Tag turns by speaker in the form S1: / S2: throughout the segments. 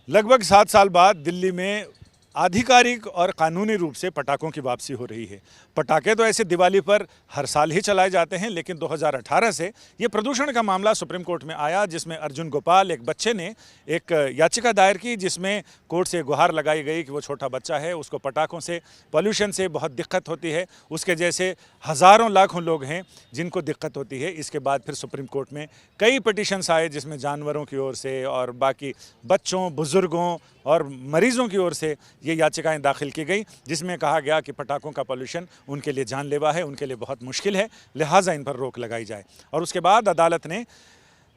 S1: लगभग 7 साल बाद दिल्ली में आधिकारिक और कानूनी रूप से पटाखों की वापसी हो रही है। पटाखे तो ऐसे दिवाली पर हर साल ही चलाए जाते हैं, लेकिन 2018 से ये प्रदूषण का मामला सुप्रीम कोर्ट में आया, जिसमें अर्जुन गोपाल एक बच्चे ने एक याचिका दायर की, जिसमें कोर्ट से गुहार लगाई गई कि वो छोटा बच्चा है, उसको पटाखों से, पॉल्यूशन से बहुत दिक्कत होती है। उसके जैसे हज़ारों लाखों लोग हैं जिनको दिक्कत होती है। इसके बाद फिर सुप्रीम कोर्ट में कई पिटीशंस आए, जिसमें जानवरों की ओर से और बाकी बच्चों, बुज़ुर्गों और मरीज़ों की ओर से ये याचिकाएं दाखिल की गई, जिसमें कहा गया कि पटाखों का पॉल्यूशन उनके लिए जानलेवा है, उनके लिए बहुत मुश्किल है, लिहाजा इन पर रोक लगाई जाए। और उसके बाद अदालत ने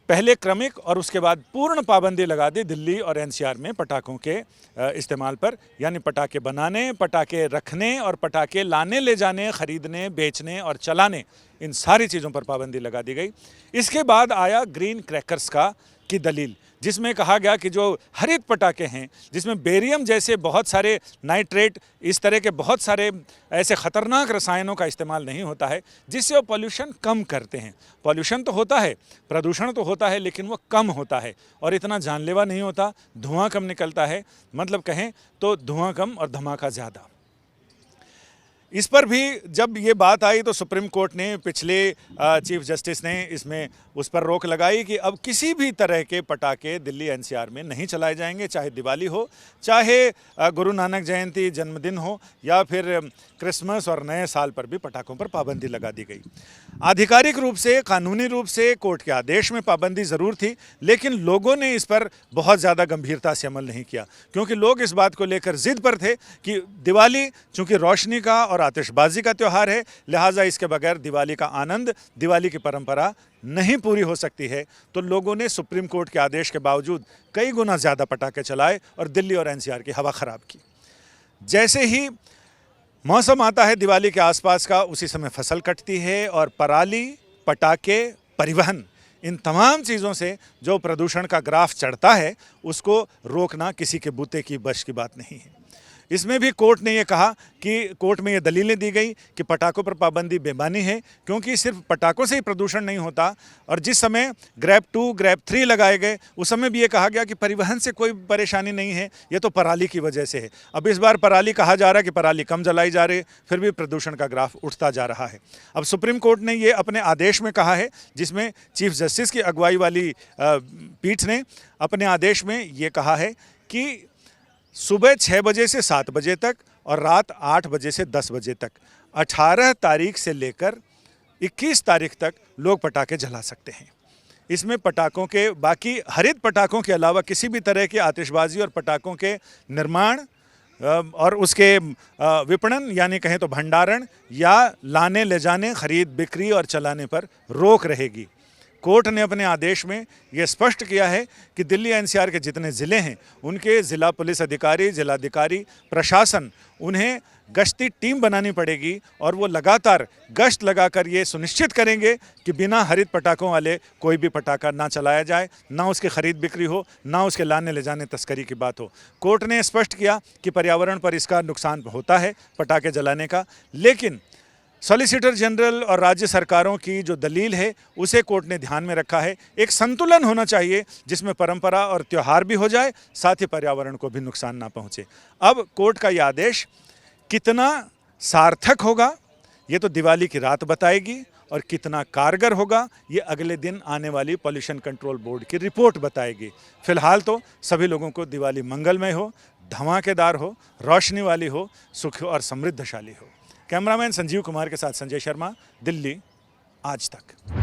S1: पहले क्रमिक और उसके बाद पूर्ण पाबंदी लगा दी दिल्ली और एनसीआर में पटाखों के इस्तेमाल पर, यानी पटाखे बनाने, पटाखे रखने और पटाखे लाने ले जाने, ख़रीदने, बेचने और चलाने, इन सारी चीज़ों पर पाबंदी लगा दी गई। इसके बाद आया ग्रीन क्रैकर्स की दलील, जिसमें कहा गया कि जो हरित पटाखे हैं, जिसमें बेरियम जैसे बहुत सारे, नाइट्रेट, इस तरह के बहुत सारे ऐसे ख़तरनाक रसायनों का इस्तेमाल नहीं होता है, जिससे वो पॉल्यूशन कम करते हैं। पॉल्यूशन तो होता है, प्रदूषण तो होता है, लेकिन वो कम होता है और इतना जानलेवा नहीं होता, धुआं कम निकलता है, मतलब कहें तो धुआं कम और धमाका ज़्यादा। इस पर भी जब ये बात आई तो सुप्रीम कोर्ट ने, पिछले चीफ जस्टिस ने इसमें उस पर रोक लगाई कि अब किसी भी तरह के पटाखे दिल्ली एनसीआर में नहीं चलाए जाएंगे, चाहे दिवाली हो, चाहे गुरु नानक जयंती, जन्मदिन हो, या फिर क्रिसमस और नए साल पर भी पटाखों पर पाबंदी लगा दी गई। आधिकारिक रूप से, कानूनी रूप से कोर्ट के आदेश में पाबंदी ज़रूर थी, लेकिन लोगों ने इस पर बहुत ज़्यादा गंभीरता से अमल नहीं किया, क्योंकि लोग इस बात को लेकर ज़िद पर थे कि दिवाली चूँकि रोशनी का और आतिशबाजी का त्यौहार है, लिहाजा इसके बगैर दिवाली का आनंद, दिवाली की परंपरा नहीं पूरी हो सकती है। तो लोगों ने सुप्रीम कोर्ट के आदेश के बावजूद कई गुना ज़्यादा पटाखे चलाए और दिल्ली और एनसीआर की हवा ख़राब की। जैसे ही मौसम आता है दिवाली के आसपास का, उसी समय फसल कटती है और पराली, पटाखे, परिवहन, इन तमाम चीज़ों से जो प्रदूषण का ग्राफ चढ़ता है, उसको रोकना किसी के बूते की बश की बात नहीं है। इसमें भी कोर्ट ने ये कहा कि कोर्ट में ये दलीलें दी गई कि पटाखों पर पाबंदी बेमानी है, क्योंकि सिर्फ पटाखों से ही प्रदूषण नहीं होता। और जिस समय ग्रैब 2, ग्रैब 3 लगाए गए, उस समय भी ये कहा गया कि परिवहन से कोई परेशानी नहीं है, ये तो पराली की वजह से है। अब इस बार पराली कहा जा रहा है कि पराली कम जलाई जा रही है, फिर भी प्रदूषण का ग्राफ उठता जा रहा है। अब सुप्रीम कोर्ट ने ये अपने आदेश में कहा है, जिसमें चीफ जस्टिस की अगुवाई वाली पीठ ने अपने आदेश में ये कहा है कि सुबह 6 बजे से 7 बजे तक और रात 8 बजे से 10 बजे तक, 18 तारीख से लेकर 21 तारीख तक लोग पटाखे जला सकते हैं। इसमें पटाखों के, बाकी हरित पटाखों के अलावा किसी भी तरह की आतिशबाजी और पटाखों के निर्माण और उसके विपणन, यानी कहें तो भंडारण, या लाने ले जाने, खरीद बिक्री और चलाने पर रोक रहेगी। कोर्ट ने अपने आदेश में यह स्पष्ट किया है कि दिल्ली एनसीआर के जितने ज़िले हैं, उनके ज़िला पुलिस अधिकारी, जिलाधिकारी, प्रशासन, उन्हें गश्ती टीम बनानी पड़ेगी और वो लगातार गश्त लगाकर ये सुनिश्चित करेंगे कि बिना हरित पटाखों वाले कोई भी पटाखा ना चलाया जाए, ना उसकी खरीद बिक्री हो, ना उसके लाने ले जाने तस्करी की बात हो। कोर्ट ने स्पष्ट किया कि पर्यावरण पर इसका नुकसान होता है पटाखे जलाने का, लेकिन सॉलिसिटर जनरल और राज्य सरकारों की जो दलील है, उसे कोर्ट ने ध्यान में रखा है। एक संतुलन होना चाहिए जिसमें परंपरा और त्यौहार भी हो जाए, साथ ही पर्यावरण को भी नुकसान ना पहुंचे। अब कोर्ट का यह आदेश कितना सार्थक होगा, ये तो दिवाली की रात बताएगी, और कितना कारगर होगा, ये अगले दिन आने वाली पॉल्यूशन कंट्रोल बोर्ड की रिपोर्ट बताएगी। फिलहाल तो सभी लोगों को दिवाली मंगलमय हो, धमाकेदार हो, रोशनी वाली हो, सुख और समृद्धशाली हो। कैमरामैन संजीव कुमार के साथ संजय शर्मा, दिल्ली आज तक।